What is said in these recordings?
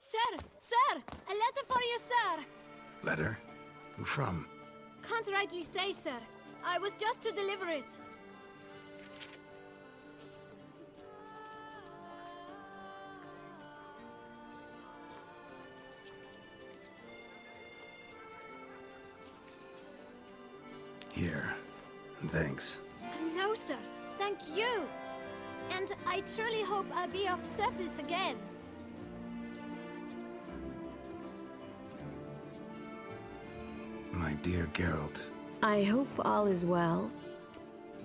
Sir! Sir! A letter for you, sir! Letter? Who from? Can't rightly say, sir. I was just to deliver it. Here. And thanks. No, sir. Thank you. And I truly hope I'll be of service again. My dear Geralt. I hope all is well.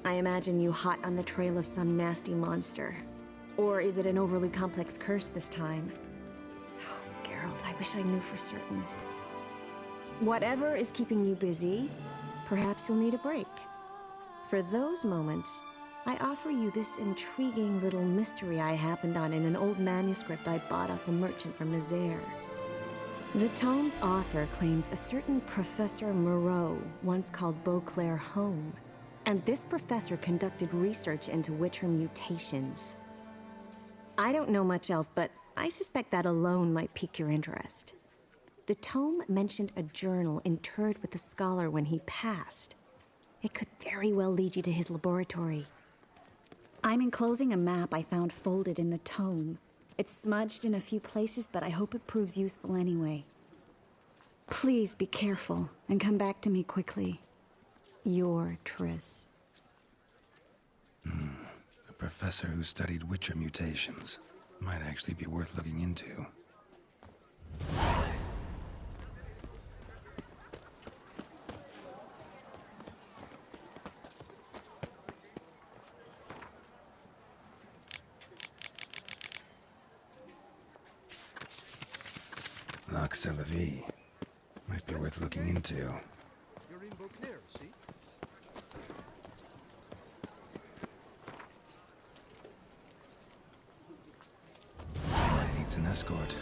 I imagine you hot on the trail of some nasty monster. Or is it an overly complex curse this time? Oh, Geralt, I wish I knew for certain. Whatever is keeping you busy, perhaps you'll need a break. For those moments, I offer you this intriguing little mystery I happened on in an old manuscript I bought off a merchant from Nazaire. The tome's author claims a certain Professor Moreau once called Beauclair home, and this professor conducted research into Witcher mutations. I don't know much else, but I suspect that alone might pique your interest. The tome mentioned a journal interred with the scholar when he passed. It could very well lead you to his laboratory. I'm enclosing a map I found folded in the tome. It's smudged in a few places, but I hope it proves useful anyway. Please be careful and come back to me quickly. Your Triss. A professor who studied Witcher mutations. Might actually be worth looking into. Lox la vie. Might be worth looking into. You're in Beauclair, see? Someone needs an escort.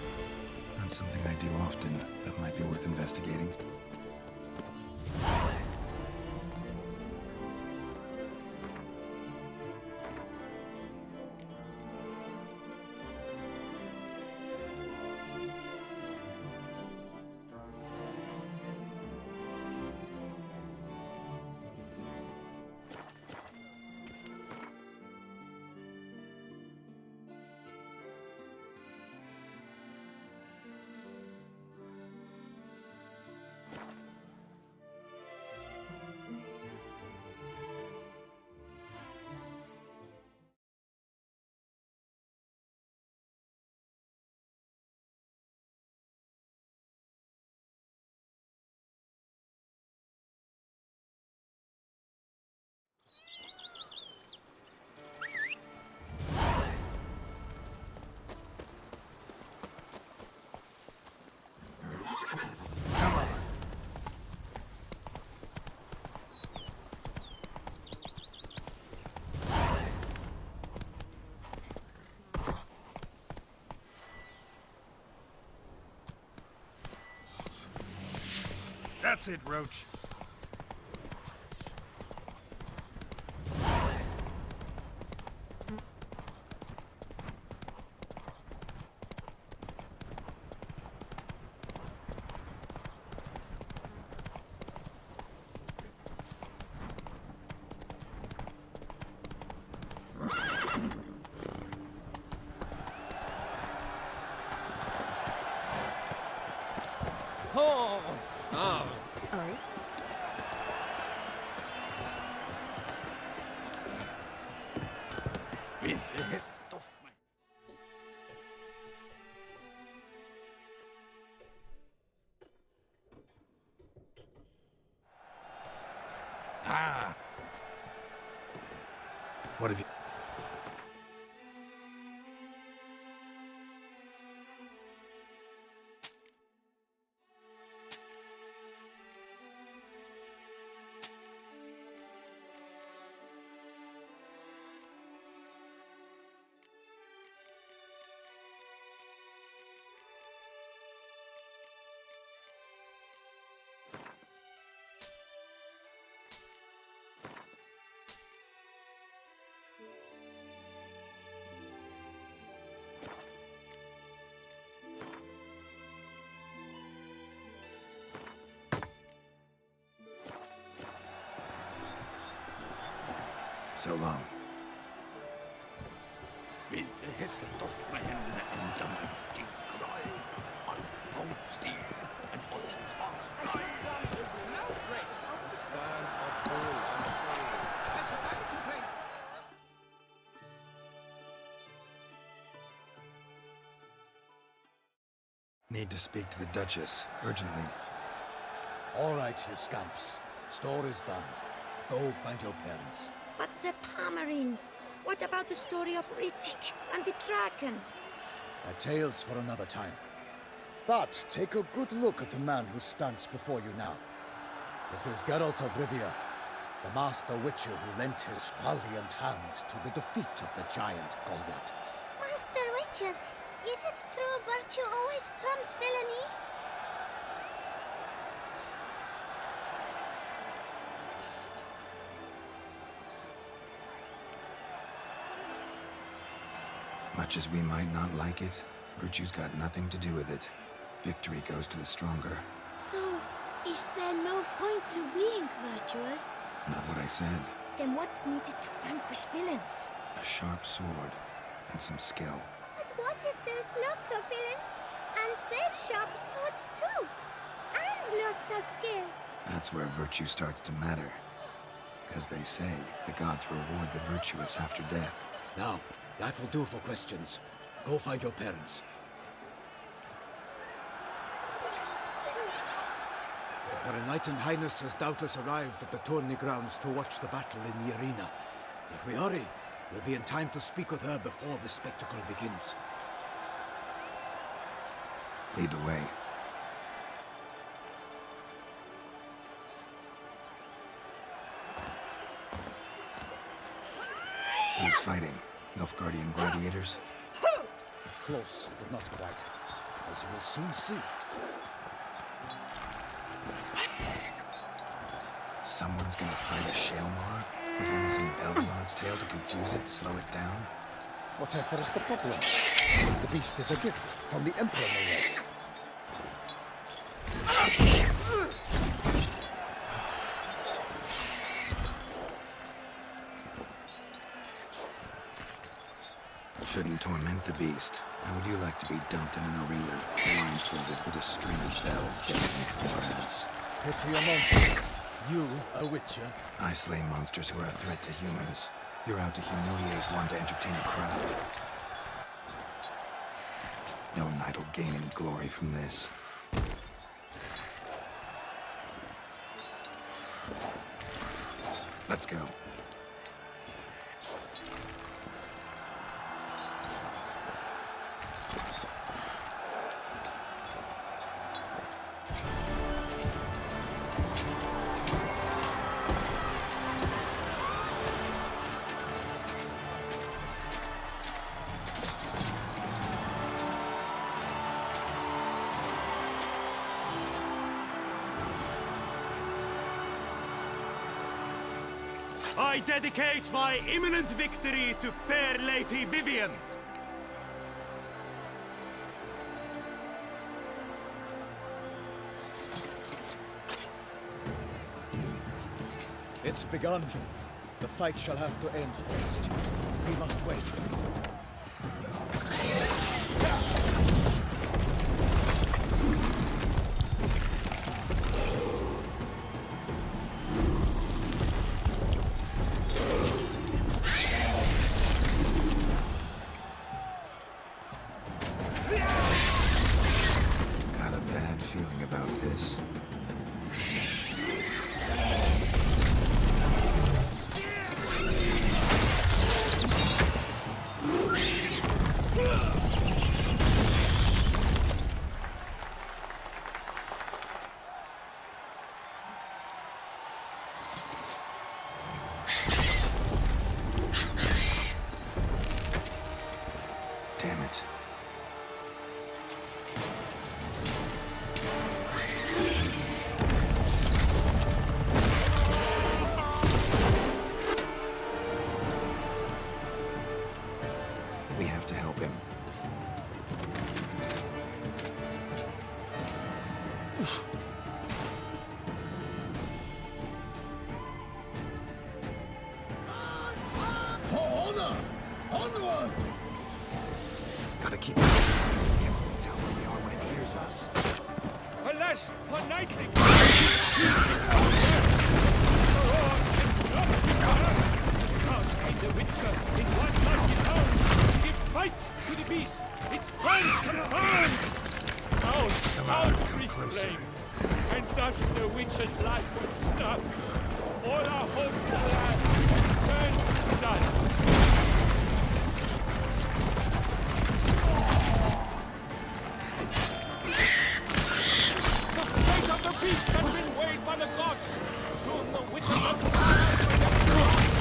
Not something I do often, but might be worth investigating. That's it, Roach. Oh! Oh! Ori? So long. With the heft of flame and the mighty cry, on gold steel and ocean sparks fly. This is an outrage. The stands are full and full. I should have a complaint. Need to speak to the Duchess, urgently. All right, you scamps. Story's done. Go find your parents. But the Palmerine, what about the story of Rittik and the dragon? They're tales for another time. But take a good look at the man who stands before you now. This is Geralt of Rivia, the master witcher who lent his valiant hand to the defeat of the giant Goliath. Master Witcher, is it true virtue always trumps villainy? Much as we might not like it, virtue's got nothing to do with it. Victory goes to the stronger. So, is there no point to being virtuous? Not what I said. Then what's needed to vanquish villains? A sharp sword and some skill. But what if there's lots of villains, and they've sharp swords too? And lots of skill? That's where virtue starts to matter. As they say, the gods reward the virtuous after death. Now, that will do for questions. Go find your parents. Her Enlightened Highness has doubtless arrived at the tourney grounds to watch the battle in the arena. If we hurry, we'll be in time to speak with her before the spectacle begins. Lead the way. Who's fighting? Nilfgaardian gladiators? Close, but not quite. As you will soon see. Someone's gonna fight a Shaelmar with only some bells on its tail to confuse it, slow it down? Whatever is the problem? The beast is a gift from the Emperor, no less. Shouldn't torment the beast. How would you like to be dumped in an arena, blindfolded with a string of bells dangling from your ass? Pity a monster. You, a witcher? I slay monsters who are a threat to humans. You're out to humiliate one to entertain a crowd. No knight will gain any glory from this. Let's go. I dedicate my imminent victory to fair Lady Vivian. It's begun. The fight shall have to end first. We must wait. Got a bad feeling about this. Damn it. We have to help him. Onward! Gotta keep it up. Can only tell where we are when it hears us. Alas, for knightly! Can't find the Witcher in one mighty town. Give fight to the beast. Its plans confirmed. Out, free flame. And thus the Witcher's life was snuffed. All our hopes, alas, turned to dust. The fate of the beast has been weighed by the gods. Soon the Witcher's exile will get lost.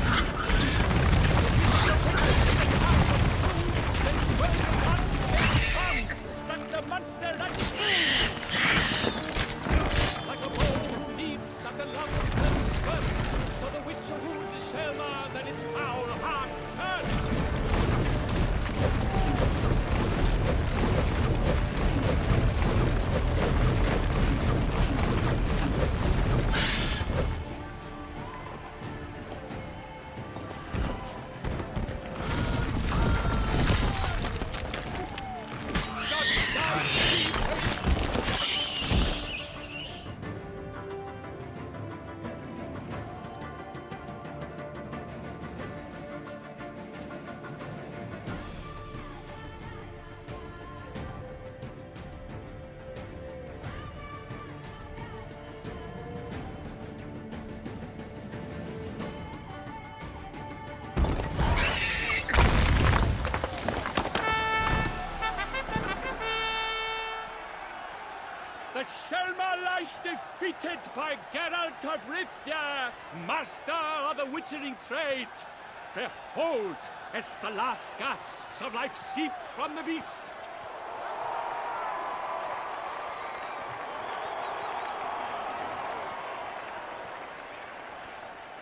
Then when the gods come, struck the monster and slew. Like a bow who leaves at the long's first birth, so the Witcher ruled the Selma, then its foul heart turned. The Selma lies defeated by Geralt of Rivia, master of the witchering trade. Behold, as the last gasps of life seep from the beast.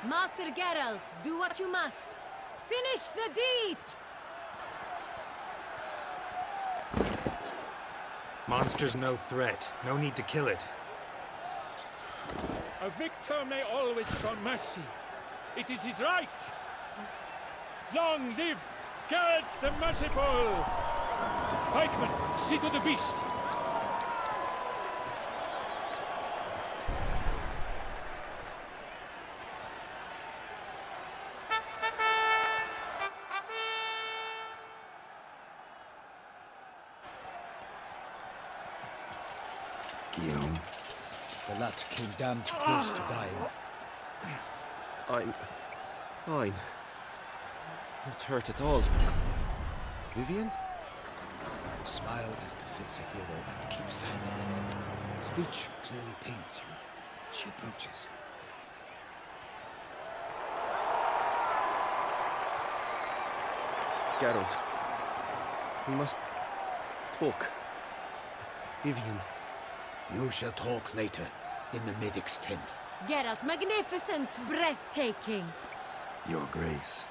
Master Geralt, do what you must. Finish the deed! Monster's no threat. No need to kill it. A victor may always show mercy. It is his right. Long live Geralt the Merciful! Pikeman, see to the beast. Guillaume. The lad came damned close to dying. I'm fine. Not hurt at all. Vivian? Smile as befits a hero and keep silent. Speech clearly paints you. She approaches. Geralt. We must talk. Vivian. You shall talk later, in the medic's tent. Geralt, magnificent, breathtaking. Your Grace.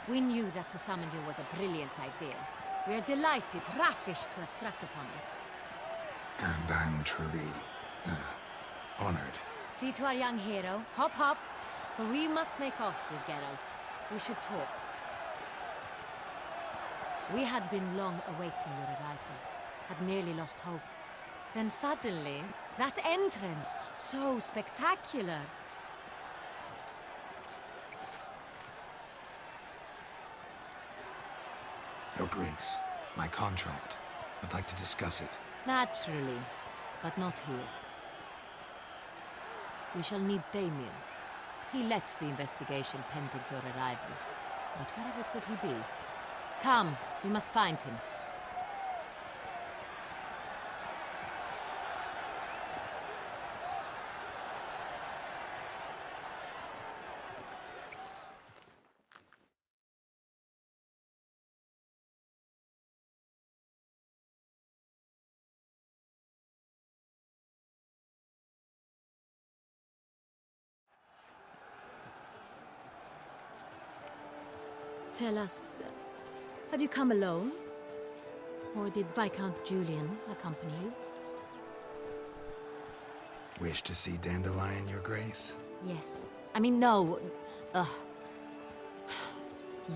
We knew that to summon you was a brilliant idea. We are delighted, ravished to have struck upon it. And I'm truly, honored. See to our young hero. Hop, hop. For we must make off with Geralt. We should talk. We had been long awaiting your arrival. Had nearly lost hope. Then suddenly, that entrance, so spectacular. Your Grace, my contract. I'd like to discuss it. Naturally, but not here. We shall need Damien. He led the investigation pending your arrival. But wherever could he be? Come, we must find him. Tell us, have you come alone? Or did Viscount Julian accompany you? Wish to see Dandelion, Your Grace? Yes. I mean, no.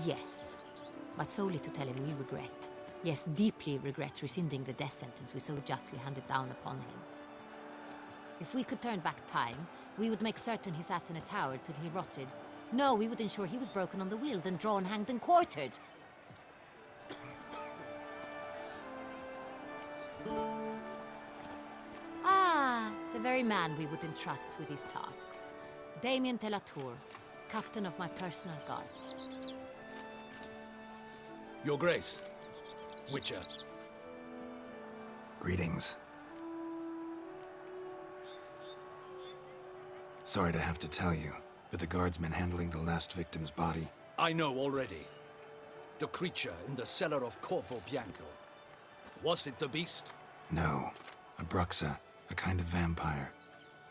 Yes. but solely to tell him we regret, yes, deeply regret rescinding the death sentence we so justly handed down upon him. If we could turn back time, we would make certain he sat in a tower till he rotted. No, we would ensure he was broken on the wheel, then drawn, hanged, and quartered. Ah, the very man we would entrust with these tasks. Damien de la Tour, captain of my personal guard. Your Grace, Witcher. Greetings. Sorry to have to tell you, but the guardsmen handling the last victim's body... I know already. The creature in the cellar of Corvo Bianco. Was it the beast? No. A Bruxa, a kind of vampire.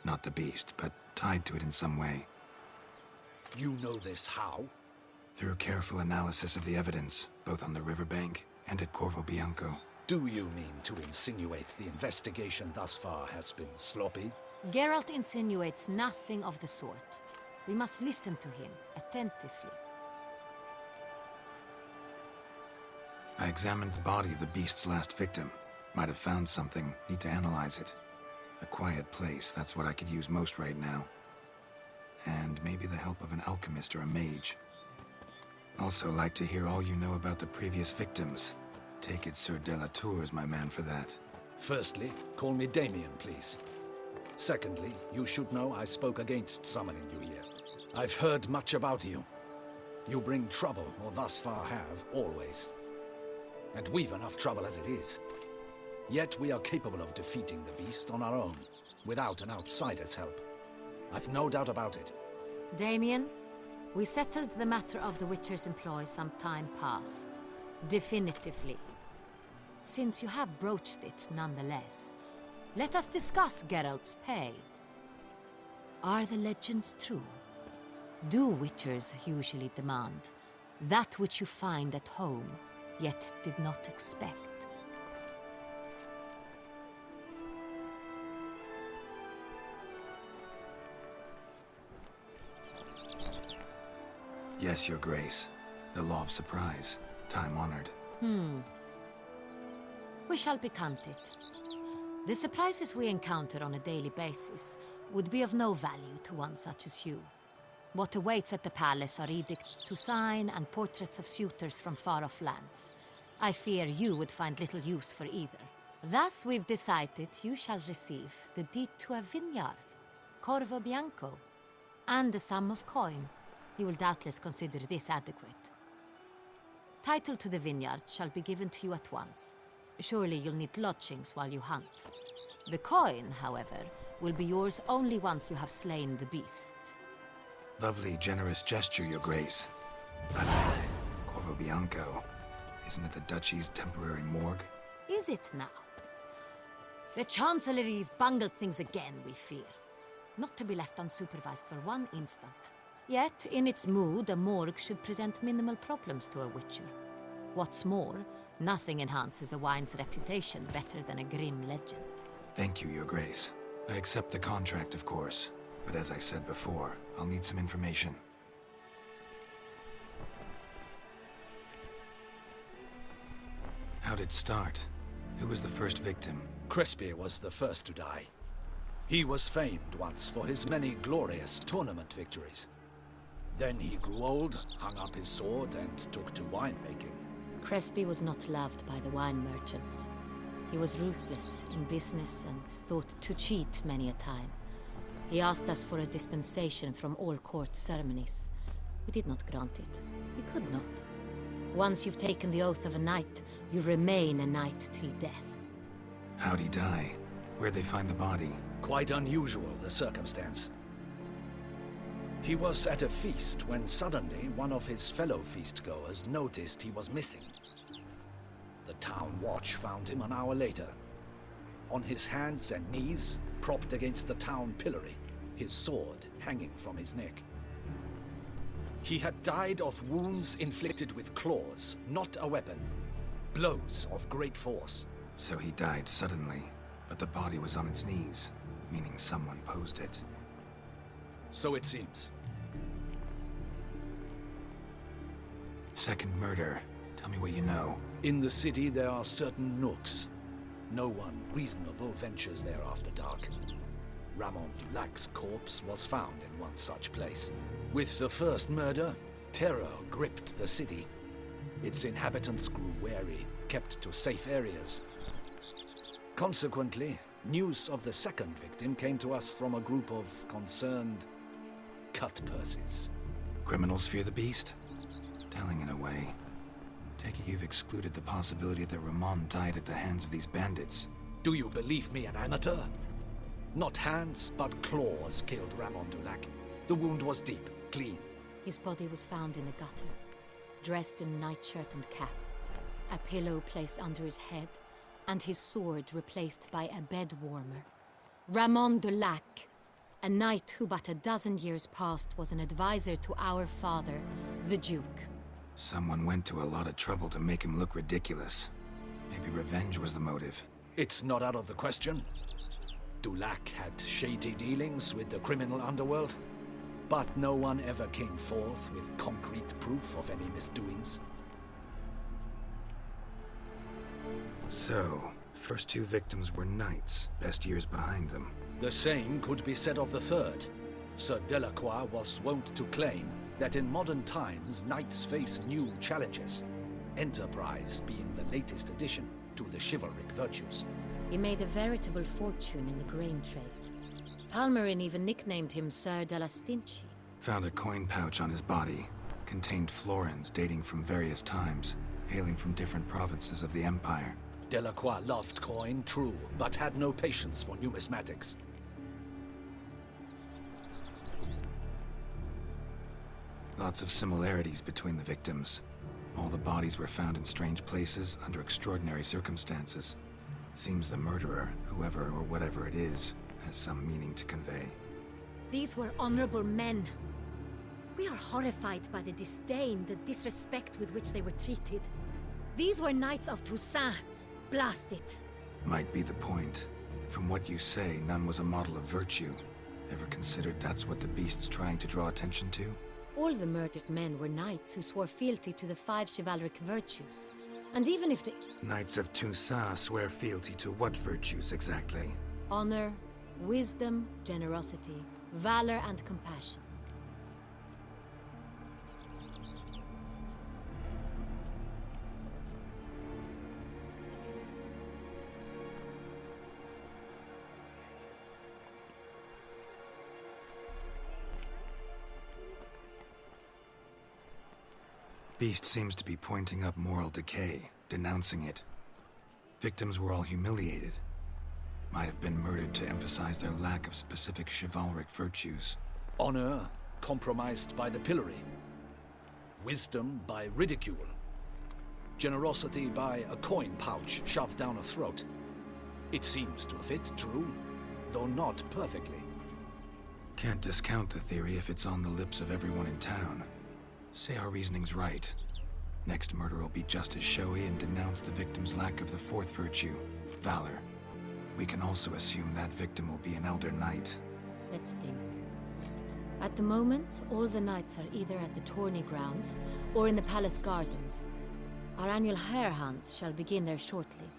Not the beast, but tied to it in some way. You know this how? Through careful analysis of the evidence, both on the riverbank and at Corvo Bianco. Do you mean to insinuate the investigation thus far has been sloppy? Geralt insinuates nothing of the sort. We must listen to him attentively. I examined the body of the beast's last victim. Might have found something, need to analyze it. A quiet place, that's what I could use most right now. And maybe the help of an alchemist or a mage. Also like to hear all you know about the previous victims. Take it Sir de la Tour is my man for that. Firstly, call me Damien, please. Secondly, you should know I spoke against summoning you here. I've heard much about you. You bring trouble, or thus far have, always. And we've enough trouble as it is. Yet we are capable of defeating the beast on our own, without an outsider's help. I've no doubt about it. Damien, we settled the matter of the Witcher's employ some time past. Definitively. Since you have broached it nonetheless, let us discuss Geralt's pay. Are the legends true? Do Witchers usually demand that which you find at home, yet did not expect? Yes, Your Grace. The law of surprise. Time-honored. We shall be content. The surprises we encounter on a daily basis would be of no value to one such as you. What awaits at the palace are edicts to sign and portraits of suitors from far-off lands. I fear you would find little use for either. Thus, we've decided you shall receive the deed to a vineyard, Corvo Bianco, and a sum of coin. You will doubtless consider this adequate. Title to the vineyard shall be given to you at once. Surely you'll need lodgings while you hunt. The coin, however, will be yours only once you have slain the beast. Lovely, generous gesture, Your Grace. But Corvo Bianco, isn't it the Duchy's temporary morgue? Is it now? The Chancellery's bungled things again, we fear. Not to be left unsupervised for one instant. Yet, in its mood, a morgue should present minimal problems to a Witcher. What's more, nothing enhances a wine's reputation better than a grim legend. Thank you, Your Grace. I accept the contract, of course. But as I said before, I'll need some information. How'd it start? Who was the first victim? Crespi was the first to die. He was famed once for his many glorious tournament victories. Then he grew old, hung up his sword, and took to winemaking. Crespi was not loved by the wine merchants. He was ruthless in business and thought to cheat many a time. He asked us for a dispensation from all court ceremonies. We did not grant it. We could not. Once you've taken the oath of a knight, you remain a knight till death. How'd he die? Where'd they find the body? Quite unusual, the circumstance. He was at a feast when suddenly one of his fellow feastgoers noticed he was missing. The town watch found him an hour later. On his hands and knees, propped against the town pillory, his sword hanging from his neck. He had died of wounds inflicted with claws, not a weapon. Blows of great force. So he died suddenly, but the body was on its knees, meaning someone posed it. So it seems. Second murder. Tell me what you know. In the city, there are certain nooks. No one reasonable ventures there after dark. Ramon Dulac's corpse was found in one such place. With the first murder, terror gripped the city. Its inhabitants grew wary, kept to safe areas. Consequently, news of the second victim came to us from a group of concerned cut-purses. Criminals fear the beast? Telling in a way. Take it you've excluded the possibility that Ramon died at the hands of these bandits. Do you believe me an amateur? Not hands, but claws killed Ramon Dulac. The wound was deep, clean. His body was found in the gutter, dressed in nightshirt and cap, a pillow placed under his head, and his sword replaced by a bed warmer. Ramon Dulac, a knight who but a dozen years past was an advisor to our father, the Duke. Someone went to a lot of trouble to make him look ridiculous. Maybe revenge was the motive. It's not out of the question. Dulac had shady dealings with the criminal underworld, but no one ever came forth with concrete proof of any misdoings. So, first two victims were knights, best years behind them. The same could be said of the third. Sir Delacroix was wont to claim that in modern times knights face new challenges, enterprise being the latest addition to the chivalric virtues. He made a veritable fortune in the grain trade. Palmerin even nicknamed him Sir de la Stinchi. Found a coin pouch on his body. Contained florins dating from various times, hailing from different provinces of the Empire. Delacroix loved coin, true, but had no patience for numismatics. Lots of similarities between the victims. All the bodies were found in strange places under extraordinary circumstances. Seems the murderer, whoever or whatever it is, has some meaning to convey. These were honorable men. We are horrified by the disdain, the disrespect with which they were treated. These were knights of Toussaint. Blast it. Might be the point. From what you say, none was a model of virtue. Ever considered that's what the beast's trying to draw attention to? All the murdered men were knights who swore fealty to the 5 chivalric virtues. And even if the Knights of Toussaint swear fealty to what virtues exactly? honor, wisdom, generosity, valor, and compassion. Beast seems to be pointing up moral decay, denouncing it. Victims were all humiliated. Might have been murdered to emphasize their lack of specific chivalric virtues. Honor compromised by the pillory. Wisdom by ridicule. Generosity by a coin pouch shoved down a throat. It seems to fit, true, though not perfectly. Can't discount the theory if it's on the lips of everyone in town. Say our reasoning's right. Next murder will be just as showy and denounce the victim's lack of the fourth virtue, valor. We can also assume that victim will be an elder knight. Let's think. At the moment, all the knights are either at the tourney grounds or in the palace gardens. Our annual hare hunt shall begin there shortly.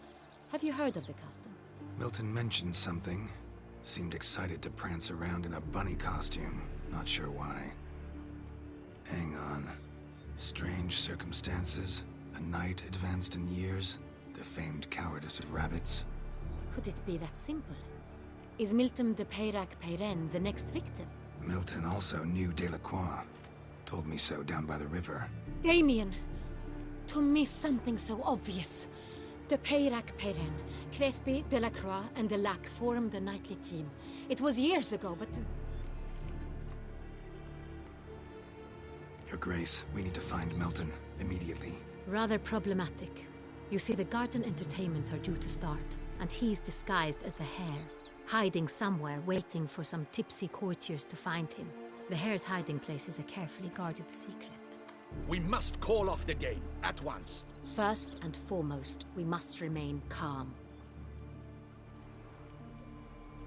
Have you heard of the custom? Milton mentioned something. Seemed excited to prance around in a bunny costume. Not sure why. Hang on. Strange circumstances. A knight advanced in years. The famed cowardice of rabbits. Could it be that simple? Is Milton de Peyrac-Peyren the next victim? Milton also knew Delacroix. Told me so down by the river. Damien! To miss something so obvious. De Peyrac-Peyren, Crespi, Delacroix, and Delac formed a knightly team. It was years ago, but... Your Grace, we need to find Milton, immediately. Rather problematic. You see, the garden entertainments are due to start, and he's disguised as the hare, hiding somewhere, waiting for some tipsy courtiers to find him. The hare's hiding place is a carefully guarded secret. We must call off the game, at once. First and foremost, we must remain calm.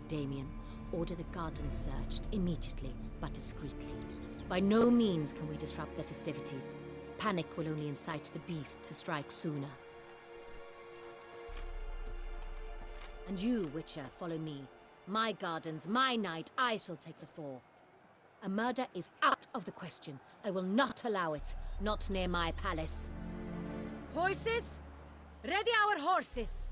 Damien, order the garden searched immediately, but discreetly. By no means can we disrupt the festivities. Panic will only incite the beast to strike sooner. And you, Witcher, follow me. My gardens, my night, I shall take the fall. A murder is out of the question. I will not allow it. Not near my palace. Horses? Ready our horses!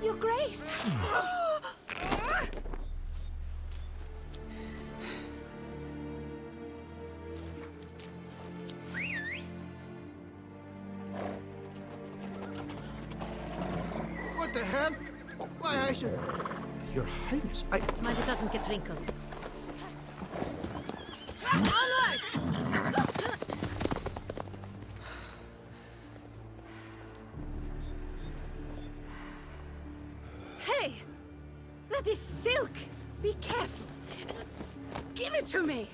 Your Grace! What the hell? Why, I should... Your Highness, I... Mind it doesn't get wrinkled. Hey! That is silk! Be careful! Give it to me!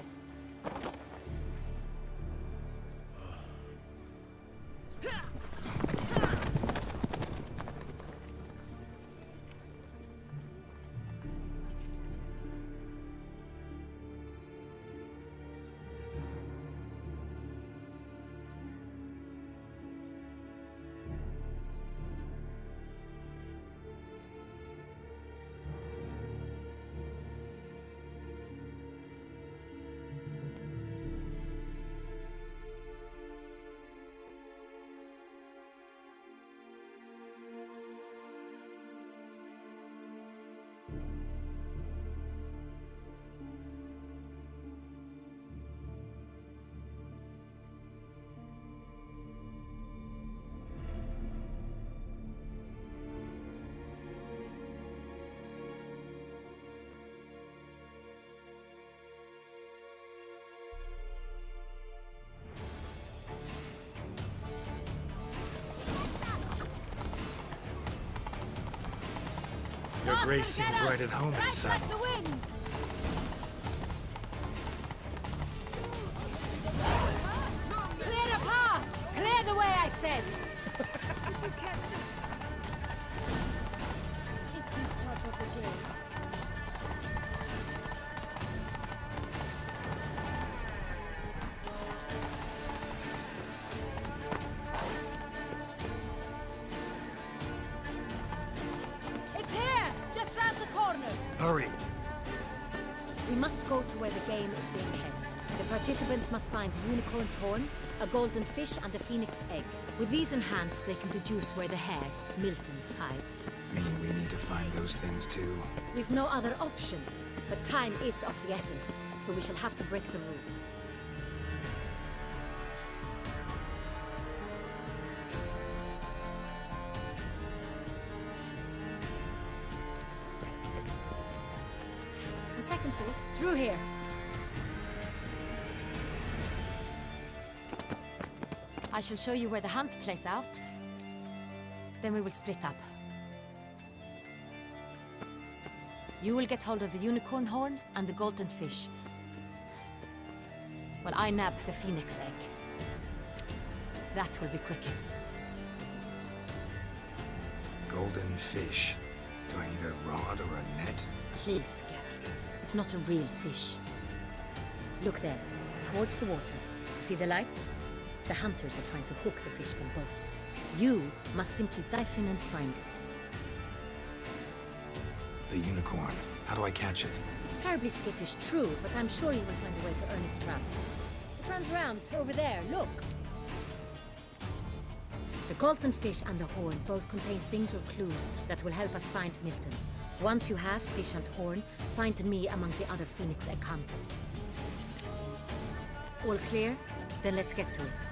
Your Grace seems right at home in the saddle. Like the wind! Clear a path! Clear the way, I said! Did you catch it? It is part of the game. It's here! Just round the corner! Hurry! We must go to where the game is being held. The participants must find a unicorn's horn, a golden fish, and a phoenix egg. With these in hand, they can deduce where the hare, Milton, hides. Mean we need to find those things too? We've no other option. But time is of the essence, so we shall have to break the rules. On second thought, through here. I shall show you where the hunt plays out. Then we will split up. You will get hold of the unicorn horn and the golden fish, while I nab the phoenix egg. That will be quickest. Golden fish. Do I need a rod or a net? Please, Geralt. It's not a real fish. Look there, towards the water. See the lights? The hunters are trying to hook the fish from boats. You must simply dive in and find it. The unicorn. How do I catch it? It's terribly skittish, true, but I'm sure you will find a way to earn its trust. It runs around, over there, look. The golden fish and the horn both contain things or clues that will help us find Milton. Once you have fish and horn, find me among the other phoenix egg hunters. All clear? Then let's get to it.